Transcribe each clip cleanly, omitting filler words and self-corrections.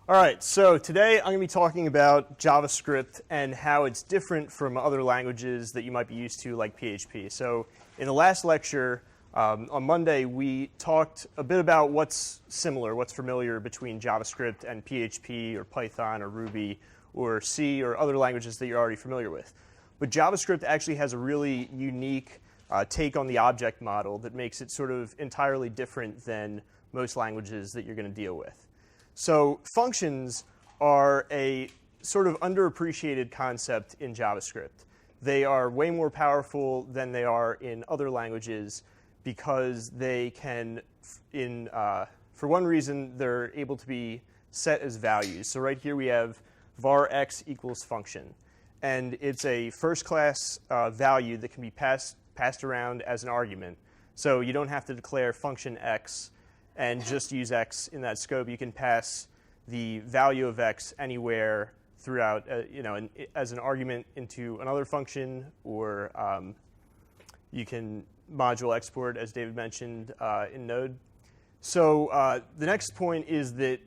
All right, so today I'm going to be talking about JavaScript and how it's different from other languages that you might be used to, like PHP. So in the last lecture, on Monday, we talked a bit about what's similar, what's familiar between JavaScript and PHP or Python or Ruby or C or other languages that you're already familiar with. But JavaScript actually has a really unique take on the object model that makes it sort of entirely different than most languages that you're going to deal with. So functions are a sort of underappreciated concept in JavaScript. They are way more powerful than they are in other languages because they can, for one reason, they're able to be set as values. So right here we have var x equals function. And it's a first-class value that can be passed around as an argument. So you don't have to declare function x and just use x in that scope. You can pass the value of x anywhere throughout, as an argument into another function, or you can module export, as David mentioned, in Node. So the next point is that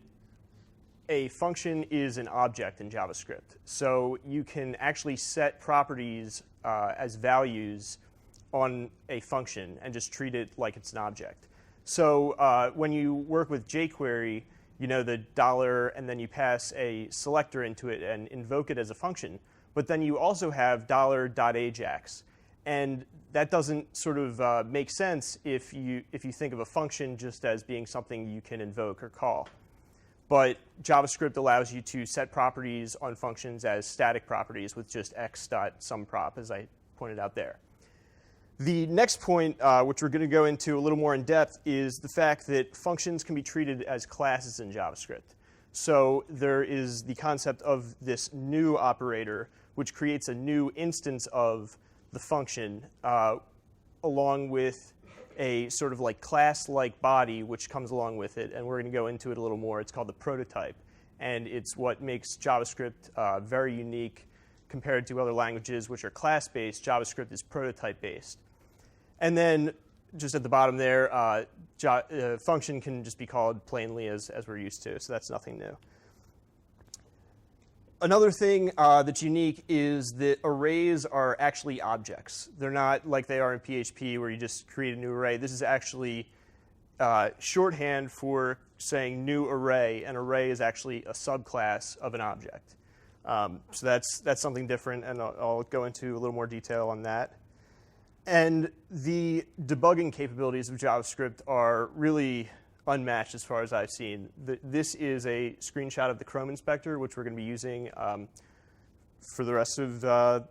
a function is an object in JavaScript. So you can actually set properties as values on a function and just treat it like it's an object. So when you work with jQuery, you know the dollar, and then you pass a selector into it and invoke it as a function. But then you also have $.ajax. And that doesn't sort of make sense if you think of a function just as being something you can invoke or call. But JavaScript allows you to set properties on functions as static properties with just x.someprop, as I pointed out there. The next point, which we're going to go into a little more in depth, is the fact that functions can be treated as classes in JavaScript. So there is the concept of this new operator, which creates a new instance of the function, along with a sort of like class-like body, which comes along with it. And we're going to go into it a little more. It's called the prototype. And it's what makes JavaScript very unique compared to other languages, which are class-based. JavaScript is prototype-based. And then just at the bottom there, function can just be called plainly as we're used to, so that's nothing new. Another thing that's unique is that arrays are actually objects. They're not like they are in PHP where you just create a new array. This is actually shorthand for saying new array. An array is actually a subclass of an object. So that's something different, and I'll go into a little more detail on that. And the debugging capabilities of JavaScript are really unmatched as far as I've seen. This is a screenshot of the Chrome inspector, which we're going to be using for the rest of the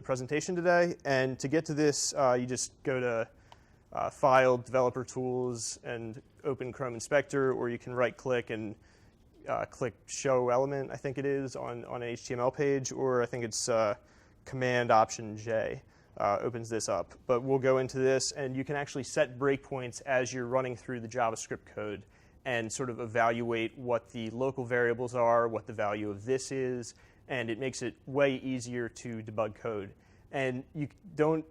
presentation today. And to get to this, you just go to File, Developer Tools, and open Chrome inspector, or you can right-click and click Show Element, I think it is, on an HTML page, or I think it's Command-Option-J. Opens this up. But we'll go into this, and you can actually set breakpoints as you're running through the JavaScript code and sort of evaluate what the local variables are, what the value of this is, and it makes it way easier to debug code. And you don't,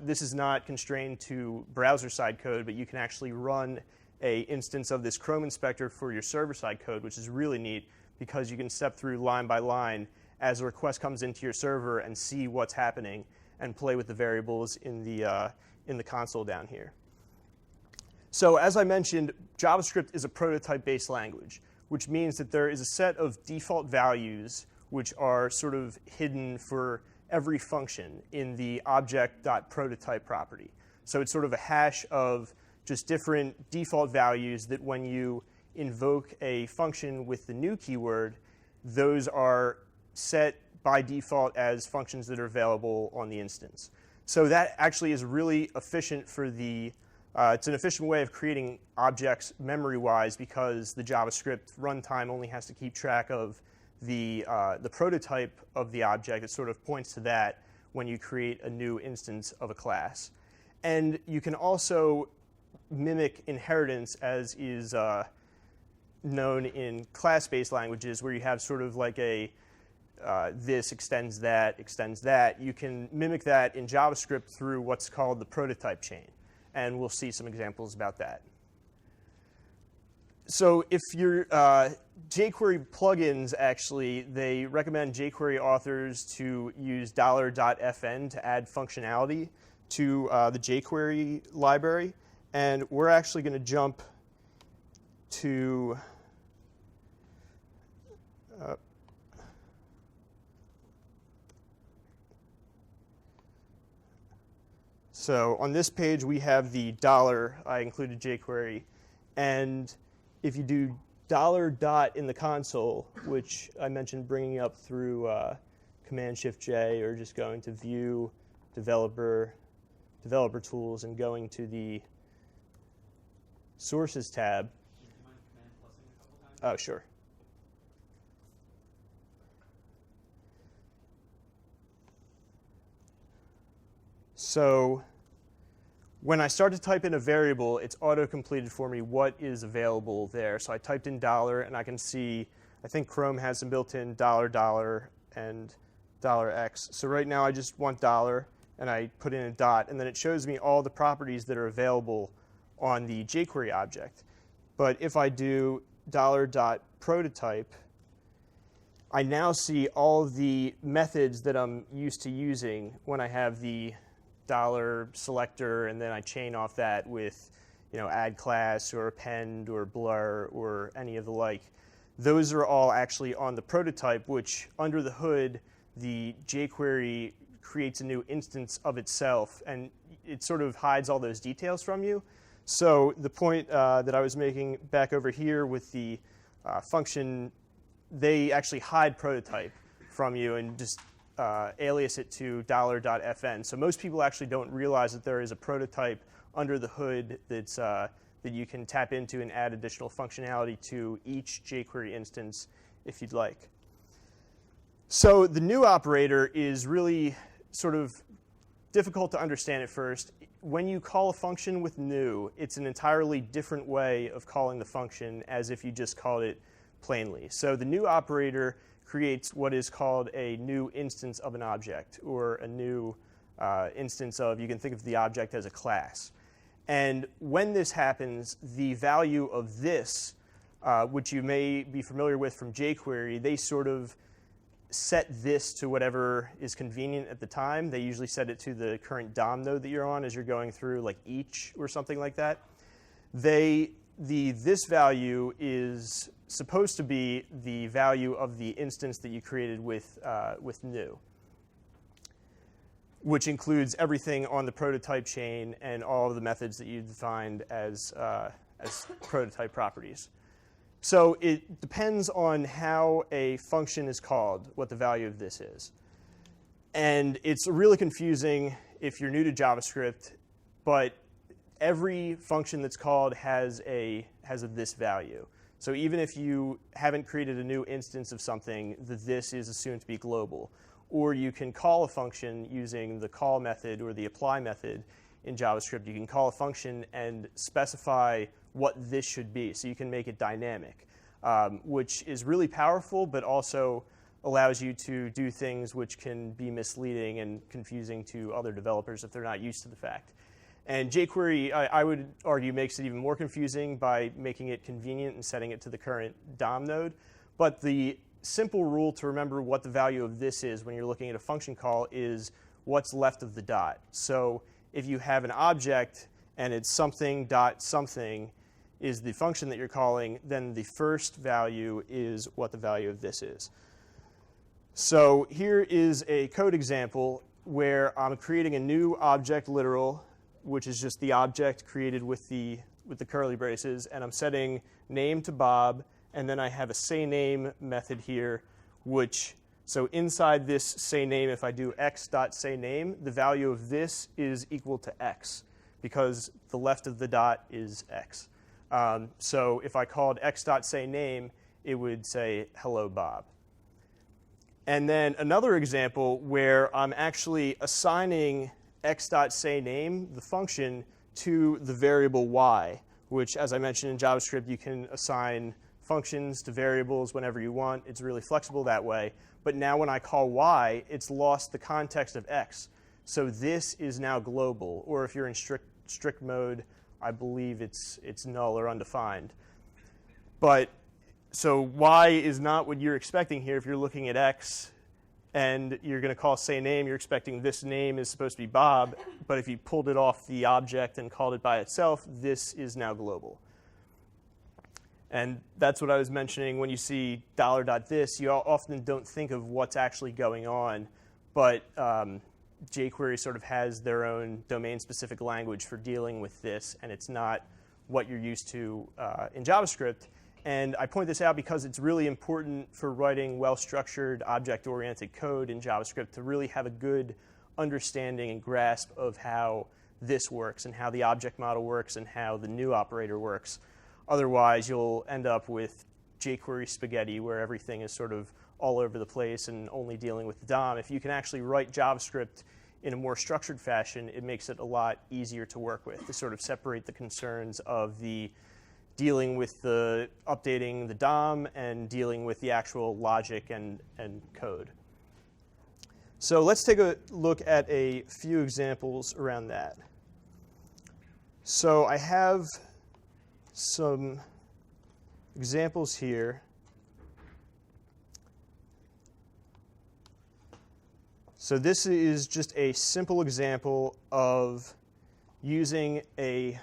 this is not constrained to browser-side code, but you can actually run a instance of this Chrome inspector for your server-side code, which is really neat because you can step through line by line as a request comes into your server and see what's happening and play with the variables in the console down here. So as I mentioned, JavaScript is a prototype-based language, which means that there is a set of default values which are sort of hidden for every function in the object.prototype property. So it's sort of a hash of just different default values that when you invoke a function with the new keyword, those are set by default as functions that are available on the instance. So that actually is really efficient for it's an efficient way of creating objects memory-wise because the JavaScript runtime only has to keep track of the prototype of the object. It sort of points to that when you create a new instance of a class. And you can also mimic inheritance, as is known in class-based languages, where you have sort of like a this extends that. You can mimic that in JavaScript through what's called the prototype chain. And we'll see some examples about that. So if your jQuery plugins, actually, they recommend jQuery authors to use $.fn to add functionality to the jQuery library. And we're actually going to jump to so on this page, we have the dollar. I included jQuery. And if you do $. In the console, which I mentioned bringing up through Command-Shift-J, or just going to View, Developer Tools, and going to the Sources tab. Do you mind Command-plussing a couple times? Oh, sure. So when I start to type in a variable, it's auto-completed for me what is available there. So I typed in $, and I can see, I think Chrome has some built-in $, and $x. So right now I just want $, and I put in a dot, and then it shows me all the properties that are available on the jQuery object. But if I do $.prototype, I now see all the methods that I'm used to using when I have the $selector, and then I chain off that with, add class or append or blur or any of the like. Those are all actually on the prototype, which under the hood, the jQuery creates a new instance of itself, and it sort of hides all those details from you. So the point that I was making back over here with the function, they actually hide prototype from you and just alias it to $.fn. So most people actually don't realize that there is a prototype under the hood that's, that you can tap into and add additional functionality to each jQuery instance if you'd like. So the new operator is really sort of difficult to understand at first. When you call a function with new, it's an entirely different way of calling the function as if you just called it plainly. So the new operator creates what is called a new instance of an object, or a new instance of, you can think of the object as a class. And when this happens, the value of this, which you may be familiar with from jQuery, they sort of set this to whatever is convenient at the time. They usually set it to the current DOM node that you're on as you're going through, like each or something like that. This value is supposed to be the value of the instance that you created with new, which includes everything on the prototype chain and all of the methods that you defined as prototype properties. So it depends on how a function is called, what the value of this is. And it's really confusing if you're new to JavaScript, but every function that's called has a this value. So even if you haven't created a new instance of something, the this is assumed to be global. Or you can call a function using the call method or the apply method in JavaScript. You can call a function and specify what this should be. So you can make it dynamic, which is really powerful, but also allows you to do things which can be misleading and confusing to other developers if they're not used to the fact. And jQuery, I would argue, makes it even more confusing by making it convenient and setting it to the current DOM node. But the simple rule to remember what the value of this is when you're looking at a function call is what's left of the dot. So if you have an object and it's something dot something is the function that you're calling, then the first value is what the value of this is. So here is a code example where I'm creating a new object literal, which is just the object created with the curly braces, and I'm setting name to Bob, and then I have a sayName method here, so inside this sayName, if I do x.sayName, the value of this is equal to x, because the left of the dot is x. So if I called x.sayName, it would say hello Bob. And then another example where I'm actually assigning x.sayName, the function, to the variable y, which, as I mentioned in JavaScript, you can assign functions to variables whenever you want. It's really flexible that way. But now when I call y, it's lost the context of x. So this is now global. Or if you're in strict mode, I believe it's null or undefined. But so y is not what you're expecting here. If you're looking at x and you're going to call say name, you're expecting this name is supposed to be Bob. But if you pulled it off the object and called it by itself, this is now global. And that's what I was mentioning. When you see $.this, you often don't think of what's actually going on. But jQuery sort of has their own domain-specific language for dealing with this, and it's not what you're used to in JavaScript. And I point this out because it's really important for writing well-structured, object-oriented code in JavaScript to really have a good understanding and grasp of how this works and how the object model works and how the new operator works. Otherwise, you'll end up with jQuery spaghetti where everything is sort of all over the place and only dealing with the DOM. If you can actually write JavaScript in a more structured fashion, it makes it a lot easier to work with, to sort of separate the concerns of the dealing with the updating the DOM and dealing with the actual logic and code. So let's take a look at a few examples around that. So I have some examples here. So this is just a simple example of using a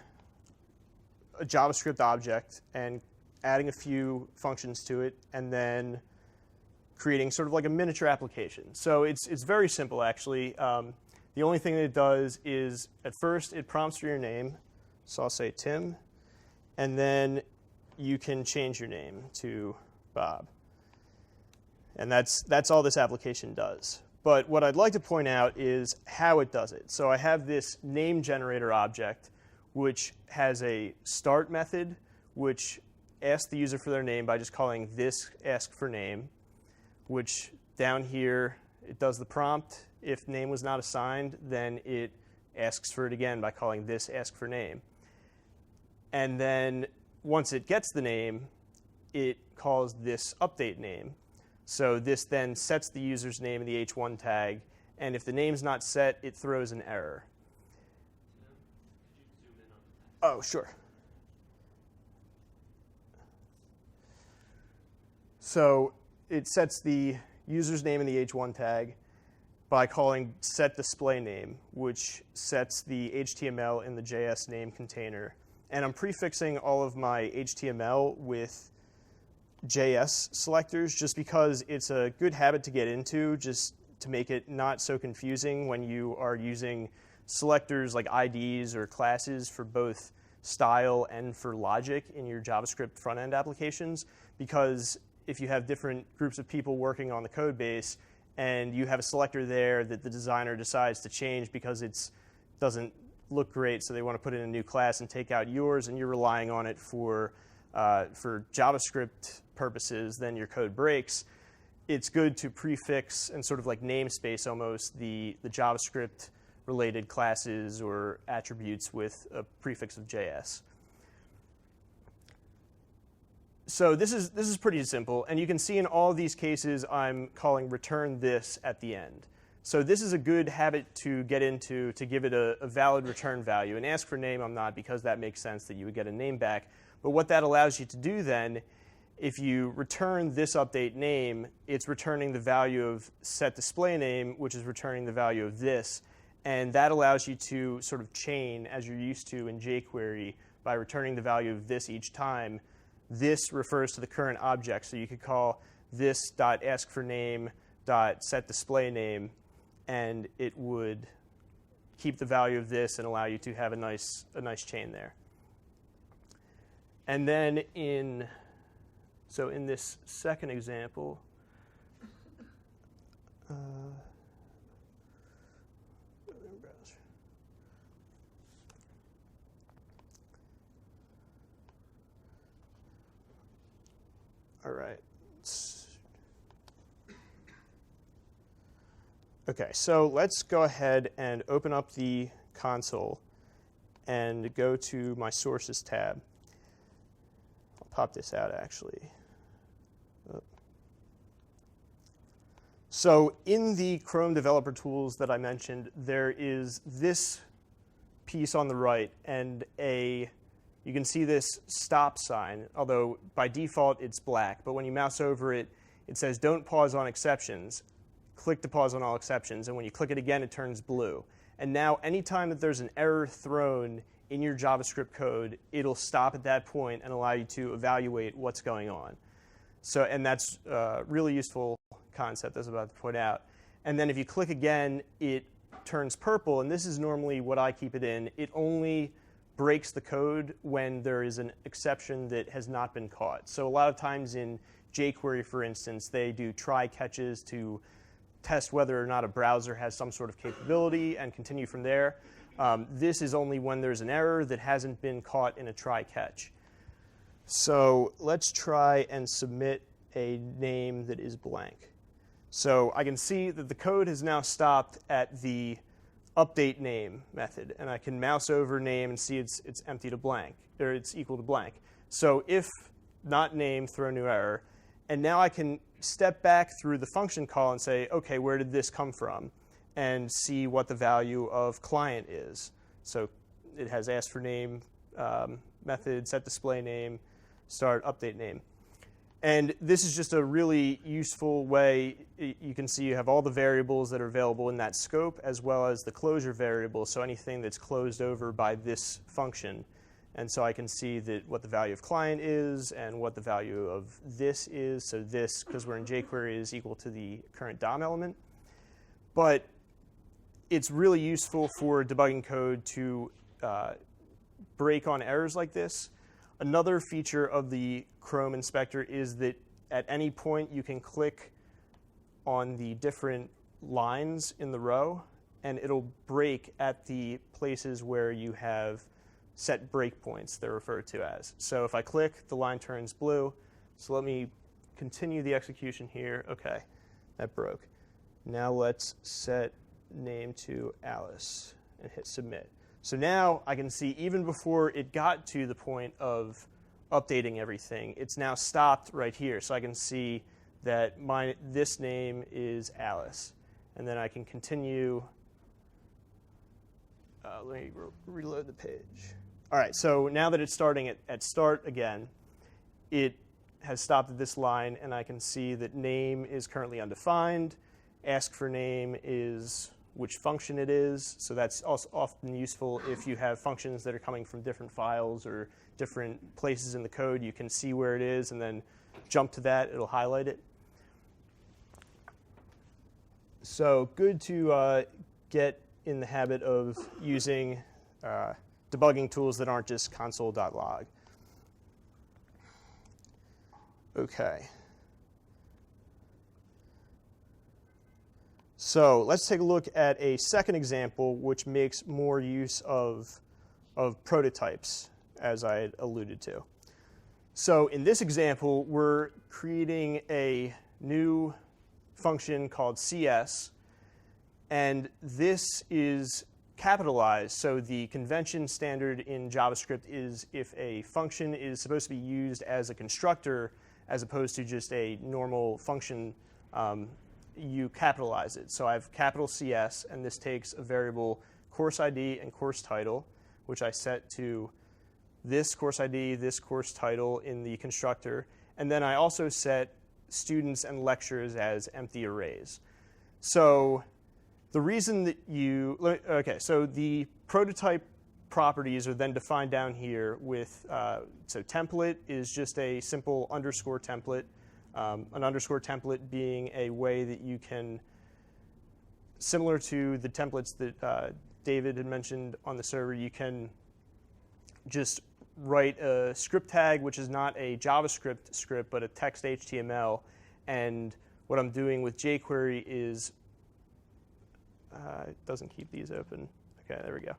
JavaScript object and adding a few functions to it and then creating sort of like a miniature application. So it's very simple, actually. The only thing that it does is, at first, it prompts for your name. So I'll say Tim. And then you can change your name to Bob. And that's all this application does. But what I'd like to point out is how it does it. So I have this name generator object, which has a start method, which asks the user for their name by just calling this ask for name, which down here, it does the prompt. If name was not assigned, then it asks for it again by calling this ask for name. And then once it gets the name, it calls this update name. So this then sets the user's name in the h1 tag. And if the name's not set, it throws an error. Could you zoom in on the text? Oh, sure. So it sets the user's name in the h1 tag by calling setDisplayName, which sets the HTML in the JS name container. And I'm prefixing all of my HTML with JS selectors just because it's a good habit to get into, just to make it not so confusing when you are using selectors like IDs or classes for both style and for logic in your JavaScript front-end applications. Because if you have different groups of people working on the code base and you have a selector there that the designer decides to change because it doesn't look great, so they want to put in a new class and take out yours, and you're relying on it for JavaScript purposes, then your code breaks. It's good to prefix and sort of like namespace almost the JavaScript-related classes or attributes with a prefix of JS. So this is pretty simple, and you can see in all these cases I'm calling return this at the end. So this is a good habit to get into to give it a valid return value. And ask for name I'm not, because that makes sense that you would get a name back. But what that allows you to do then, if you return this update name, it's returning the value of setDisplayName, which is returning the value of this. And that allows you to sort of chain, as you're used to in jQuery, by returning the value of this each time. This refers to the current object. So you could call this.askForName.setDisplayName, and it would keep the value of this and allow you to have a nice chain there. And then in this second example, all right. OK, so let's go ahead and open up the console and go to my Sources tab. I'll pop this out, actually. So in the Chrome developer tools that I mentioned, there is this piece on the right and you you can see this stop sign, although by default it's black. But when you mouse over it, it says don't pause on exceptions. Click to pause on all exceptions. And when you click it again, it turns blue. And now anytime that there's an error thrown in your JavaScript code, it'll stop at that point and allow you to evaluate what's going on. So, and that's a really useful concept I was about to point out. And then if you click again, it turns purple. And this is normally what I keep it in. It only breaks the code when there is an exception that has not been caught. So a lot of times in jQuery, for instance, they do try catches to test whether or not a browser has some sort of capability and continue from there. This is only when there's an error that hasn't been caught in a try catch. So let's try and submit a name that is blank. So I can see that the code has now stopped at the update name method, and I can mouse over name and see it's empty to blank, or it's equal to blank. So if not name, throw new error. And now I can step back through the function call and say, OK, where did this come from? And see what the value of client is. So it has ask for name method, set display name, start update name. And this is just a really useful way. You can see you have all the variables that are available in that scope, as well as the closure variable, so anything that's closed over by this function. And so I can see that what the value of client is and what the value of this is. So this, because we're in jQuery, is equal to the current DOM element. But it's really useful for debugging code to break on errors like this. Another feature of the Chrome inspector is that at any point you can click on the different lines in the row, and it'll break at the places where you have set breakpoints, they're referred to as. So if I click, the line turns blue. So let me continue the execution here. OK, that broke. Now let's set name to Alice and hit submit. So now I can see even before it got to the point of updating everything, it's now stopped right here. So I can see that this name is Alice. And then I can continue. Let me reload the page. All right, so now that it's starting at start again, it has stopped at this line, and I can see that name is currently undefined. Ask for name is which function it is. So that's also often useful if you have functions that are coming from different files or different places in the code. You can see where it is and then jump to that. It'll highlight it. So good to get in the habit of using debugging tools that aren't just console.log. OK. So let's take a look at a second example, which makes more use of prototypes, as I had alluded to. So in this example, we're creating a new function called CS. And this is capitalized. So the convention standard in JavaScript is if a function is supposed to be used as a constructor as opposed to just a normal function, you capitalize it. So I have capital CS, and this takes a variable course ID and course title, which I set to this course ID, this course title in the constructor. And then I also set students and lectures as empty arrays. So the reason that OK, so the prototype properties are then defined down here with, so template is just a simple underscore template. An underscore template being a way that you can, similar to the templates that David had mentioned on the server, you can just write a script tag, which is not a JavaScript script, but a text HTML. And what I'm doing with jQuery is, it doesn't keep these open. OK, there we go.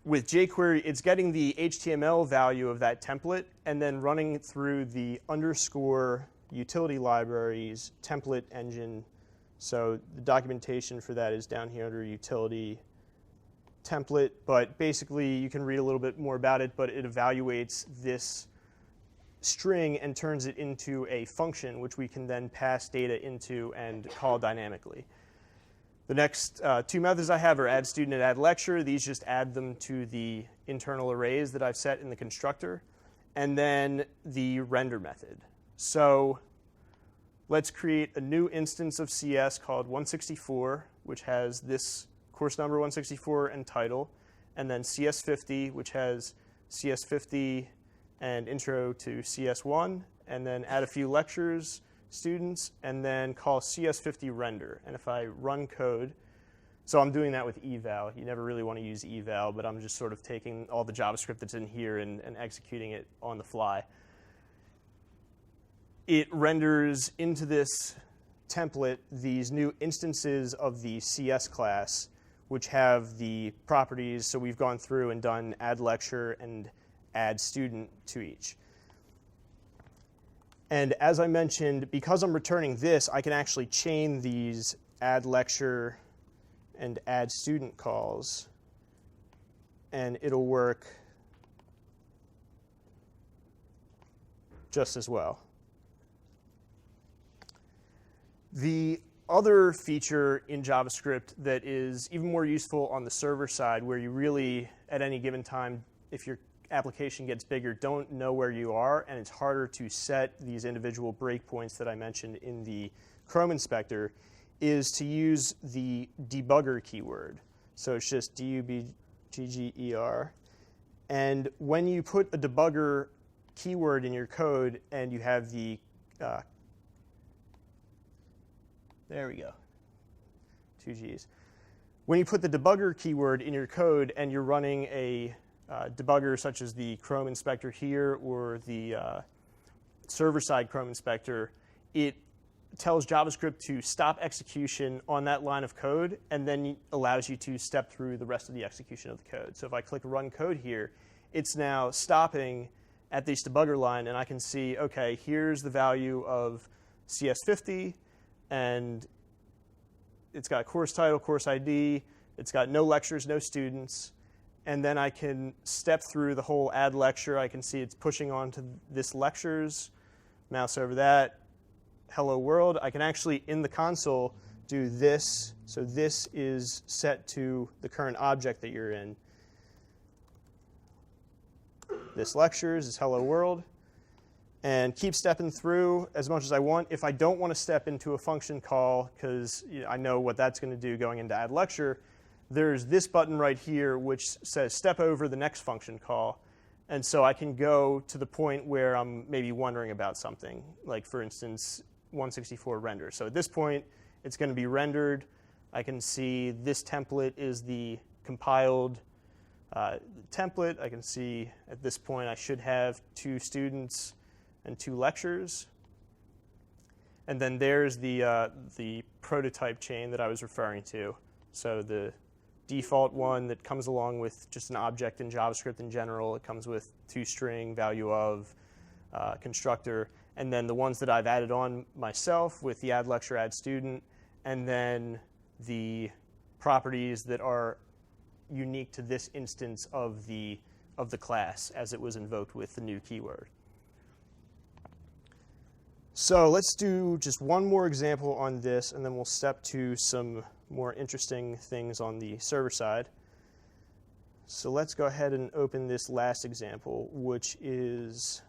With jQuery, it's getting the HTML value of that template and then running through the underscore utility libraries template engine. So the documentation for that is down here under utility template. But basically, you can read a little bit more about it, but it evaluates this string and turns it into a function, which we can then pass data into and call dynamically. The next two methods I have are add student and add lecture. These just add them to the internal arrays that I've set in the constructor. And then the render method. So let's create a new instance of CS called 164, which has this course number 164 and title, and then CS50, which has CS50 and intro to CS1, and then add a few lectures, students, and then call CS50 render. And if I run code, so I'm doing that with eval. You never really want to use eval, but I'm just sort of taking all the JavaScript that's in here and executing it on the fly. It renders into this template these new instances of the CS class, which have the properties. So we've gone through and done add lecture and add student to each. And as I mentioned, because I'm returning this, I can actually chain these add lecture and add student calls, and it'll work just as well. The other feature in JavaScript that is even more useful on the server side, where you really, at any given time, if your application gets bigger, don't know where you are, and it's harder to set these individual breakpoints that I mentioned in the Chrome inspector, is to use the debugger keyword. So it's just debugger. And when you put a debugger keyword in your code and you have the, there we go, 2 Gs. When you put the debugger keyword in your code and you're running a debugger such as the Chrome inspector here or the server-side Chrome inspector, it tells JavaScript to stop execution on that line of code and then allows you to step through the rest of the execution of the code. So if I click run code here, it's now stopping at this debugger line, and I can see, okay, here's the value of CS50, and it's got course title, course ID, it's got no lectures, no students, and then I can step through the whole add lecture. I can see it's pushing on to this lectures, mouse over that, hello world. I can actually, in the console, do this. So this is set to the current object that you're in. This lectures is hello world. And keep stepping through as much as I want. If I don't want to step into a function call, because I know what that's going to do going into add lecture, there's this button right here which says step over the next function call. And so I can go to the point where I'm maybe wondering about something, like, for instance, 164 render. So at this point, it's going to be rendered. I can see this template is the compiled template. I can see at this point I should have 2 students and 2 lectures. And then there's the prototype chain that I was referring to. So the default one that comes along with just an object in JavaScript in general. It comes with toString, value of, constructor. And then the ones that I've added on myself with the add lecture, add student, and then the properties that are unique to this instance of the class as it was invoked with the new keyword. So let's do just one more example on this, and then we'll step to some more interesting things on the server side. So let's go ahead and open this last example, which is,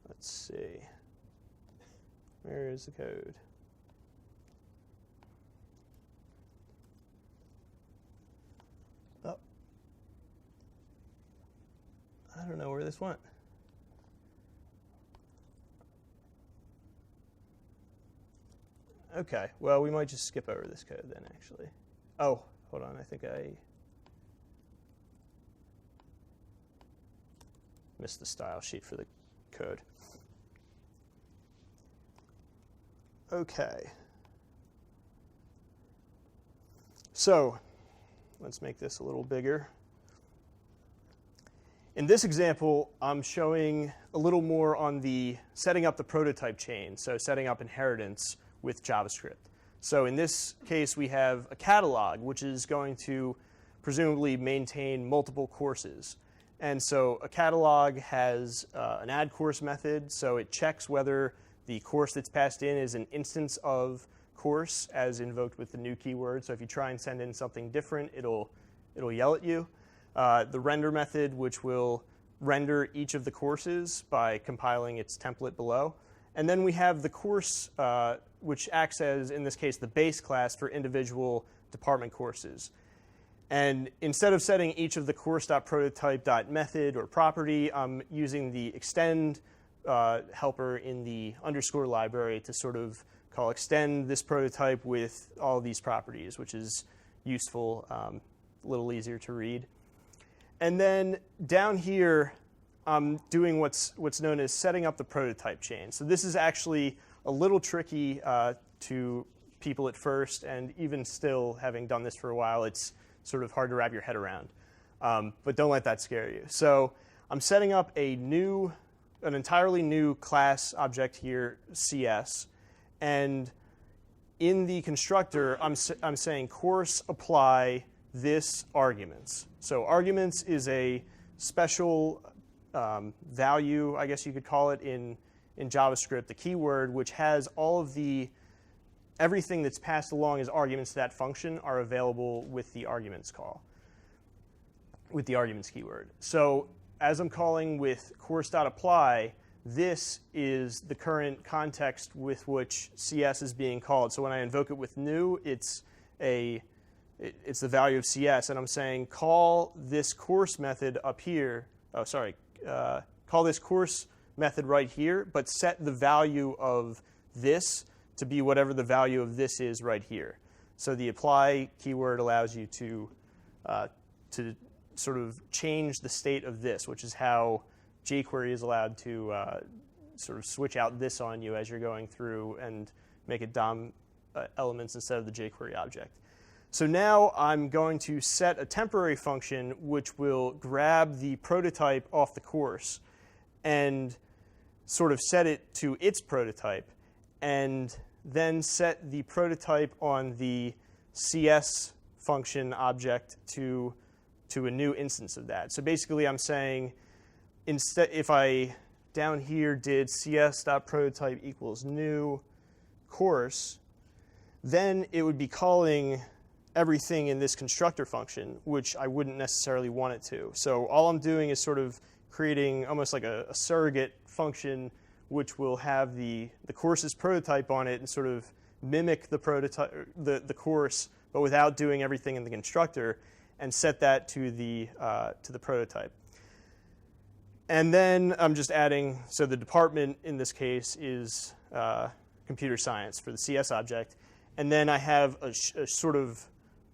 let's see, where is the code? Oh, I don't know where this went. Okay, well, we might just skip over this code then, actually. Oh, hold on, I think I missed the style sheet for the code. Okay. So let's make this a little bigger. In this example, I'm showing a little more on the setting up the prototype chain, so setting up inheritance with JavaScript. So in this case, we have a catalog, which is going to presumably maintain multiple courses. And so a catalog has an add course method, so it checks whether the course that's passed in is an instance of course as invoked with the new keyword. So if you try and send in something different, it'll yell at you. The render method, which will render each of the courses by compiling its template below. And then we have the course, which acts as, in this case, the base class for individual department courses. And instead of setting each of the course.prototype.method or property, I'm using the extend helper in the underscore library to sort of call extend this prototype with all of these properties, which is useful, a little easier to read. And then down here, I'm doing what's known as setting up the prototype chain. So this is actually a little tricky to people at first, and even still, having done this for a while, it's sort of hard to wrap your head around. But don't let that scare you. So I'm setting up an entirely new class object here, CS, and in the constructor, I'm saying course apply this arguments. So arguments is a special value, I guess you could call it, in JavaScript, the keyword, which has all of everything that's passed along as arguments to that function are available with the arguments call, with the arguments keyword. So as I'm calling with course.apply, this is the current context with which CS is being called. So when I invoke it with new, it's the value of CS, and I'm saying call this course method up here. Oh, sorry. Call this course method right here, but set the value of this to be whatever the value of this is right here. So the apply keyword allows you to sort of change the state of this, which is how jQuery is allowed to sort of switch out this on you as you're going through and make it DOM elements instead of the jQuery object. So now I'm going to set a temporary function which will grab the prototype off the course and sort of set it to its prototype, and then set the prototype on the CS function object to a new instance of that. So basically I'm saying, instead, if I down here did cs.prototype equals new course, then it would be calling everything in this constructor function, which I wouldn't necessarily want it to. So all I'm doing is sort of creating almost like a surrogate function which will have the course's prototype on it and sort of mimic the prototype, the course, but without doing everything in the constructor, and set that to the prototype. And then I'm just adding, so the department in this case is computer science for the CS object, and then I have a sort of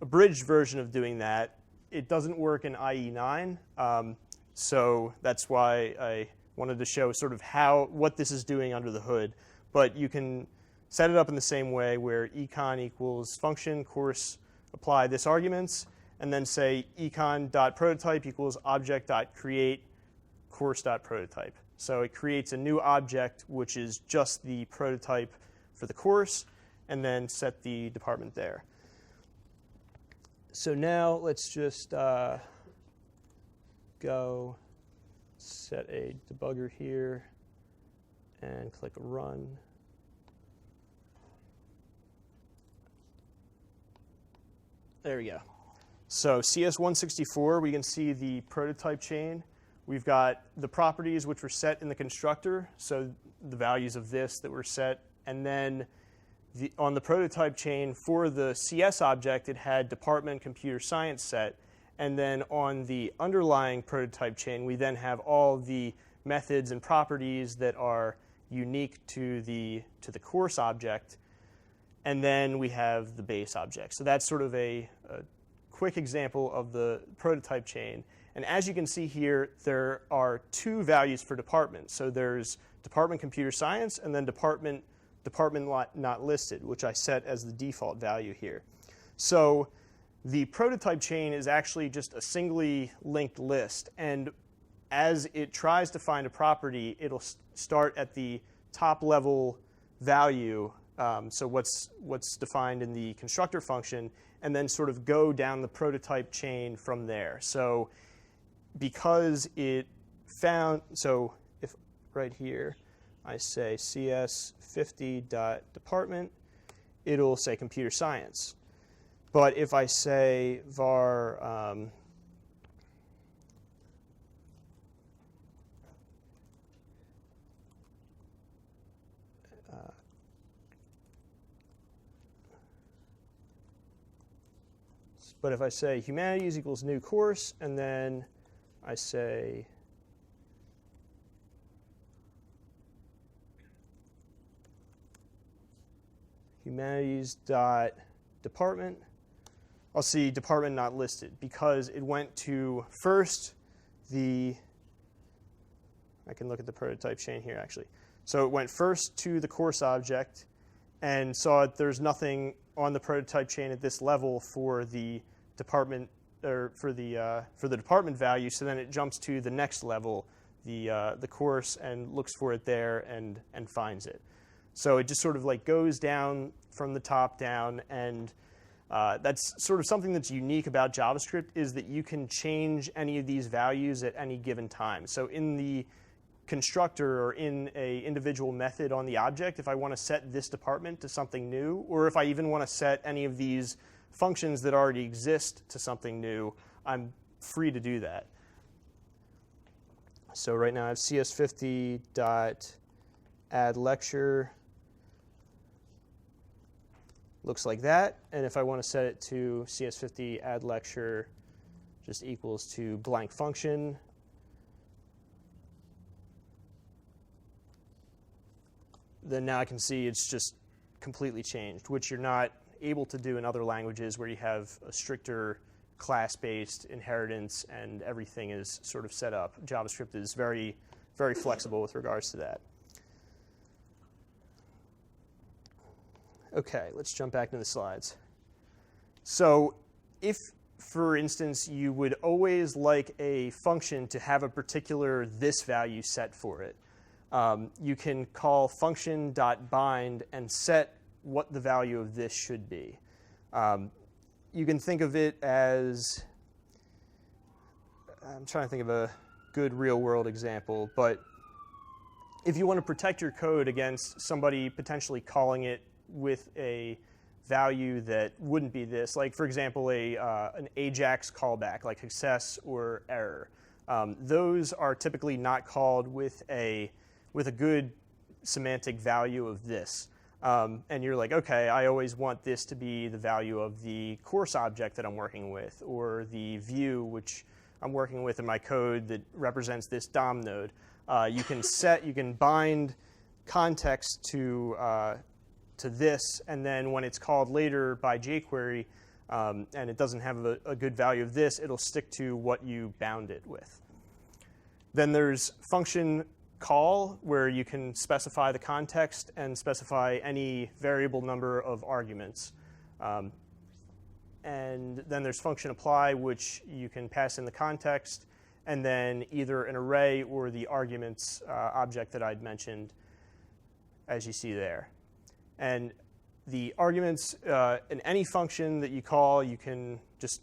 abridged version of doing that. It doesn't work in IE9, so that's why I wanted to show sort of what this is doing under the hood. But you can set it up in the same way, where econ equals function course apply this arguments, and then say econ.prototype equals object.create course.prototype. So it creates a new object which is just the prototype for the course, and then set the department there. So now let's just go set a debugger here and click run. There we go. So CS164, we can see the prototype chain. We've got the properties which were set in the constructor, so the values of this that were set, and then on the prototype chain for the CS object, it had department computer science set, and then on the underlying prototype chain, we then have all the methods and properties that are unique to the course object, and then we have the base object. So that's sort of a quick example of the prototype chain. And as you can see here, there are two values for department. So there's department computer science and then department not listed, which I set as the default value here. So the prototype chain is actually just a singly linked list. And as it tries to find a property, it'll start at the top level value, so what's defined in the constructor function, and then sort of go down the prototype chain from there. So because it found, so if right here, I say CS50.department, it'll say computer science. But if I say var but if I say humanities equals new course, and then I say humanities.department, I'll see department not listed because it went to first I can look at the prototype chain here actually. So it went first to the course object and saw that there's nothing on the prototype chain at this level for the department or for the department value. So then it jumps to the next level, the course, and looks for it there and finds it. So it just sort of like goes down from the top down, and that's sort of something that's unique about JavaScript is that you can change any of these values at any given time. So in the constructor or in a individual method on the object, if I want to set this department to something new, or if I even want to set any of these functions that already exist to something new, I'm free to do that. So right now I have cs50.addLecture. Looks like that. And if I want to set it to cs50addLecture just equals to blank function, then now I can see it's just completely changed, which you're not able to do in other languages where you have a stricter class-based inheritance and everything is sort of set up. JavaScript is very, very flexible with regards to that. Okay, let's jump back into the slides. So if, for instance, you would always like a function to have a particular this value set for it, you can call function.bind and set what the value of this should be. You can think of it as, I'm trying to think of a good real-world example, but if you want to protect your code against somebody potentially calling it with a value that wouldn't be this, like for example an Ajax callback, like success or error, those are typically not called with a good semantic value of this. And you're like, okay, I always want this to be the value of the course object that I'm working with, or the view which I'm working with in my code that represents this DOM node. You can bind context to this, and then when it's called later by jQuery and it doesn't have a good value of this, it'll stick to what you bound it with. Then there's function call, where you can specify the context and specify any variable number of arguments. And then there's function apply, which you can pass in the context, and then either an array or the arguments object that I'd mentioned, as you see there. And the arguments in any function that you call, you can just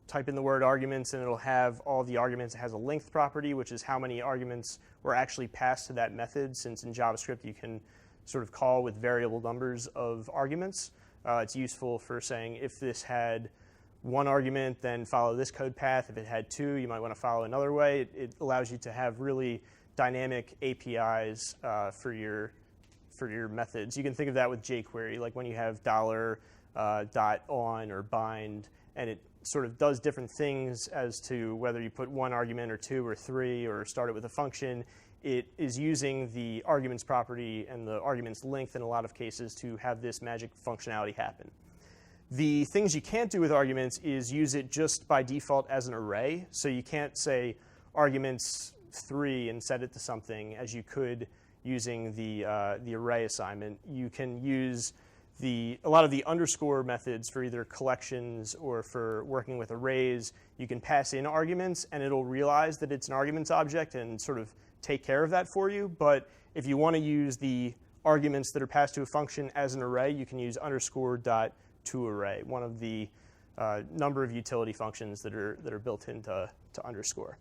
type in the word arguments, and it'll have all the arguments. It has a length property, which is how many arguments were actually passed to that method, since in JavaScript you can sort of call with variable numbers of arguments. It's useful for saying if this had one argument, then follow this code path. If it had two, you might want to follow another way. It allows you to have really dynamic APIs for your methods. You can think of that with jQuery, like when you have $.on or bind, and it sort of does different things as to whether you put one argument or two or three or start it with a function. It is using the arguments property and the arguments length in a lot of cases to have this magic functionality happen. The things you can't do with arguments is use it just by default as an array. So you can't say arguments 3 and set it to something as you could using the array assignment. You can use a lot of the underscore methods for either collections or for working with arrays. You can pass in arguments, and it'll realize that it's an arguments object and sort of take care of that for you. But if you want to use the arguments that are passed to a function as an array, you can use underscore.toArray, one of the number of utility functions that are built into underscore.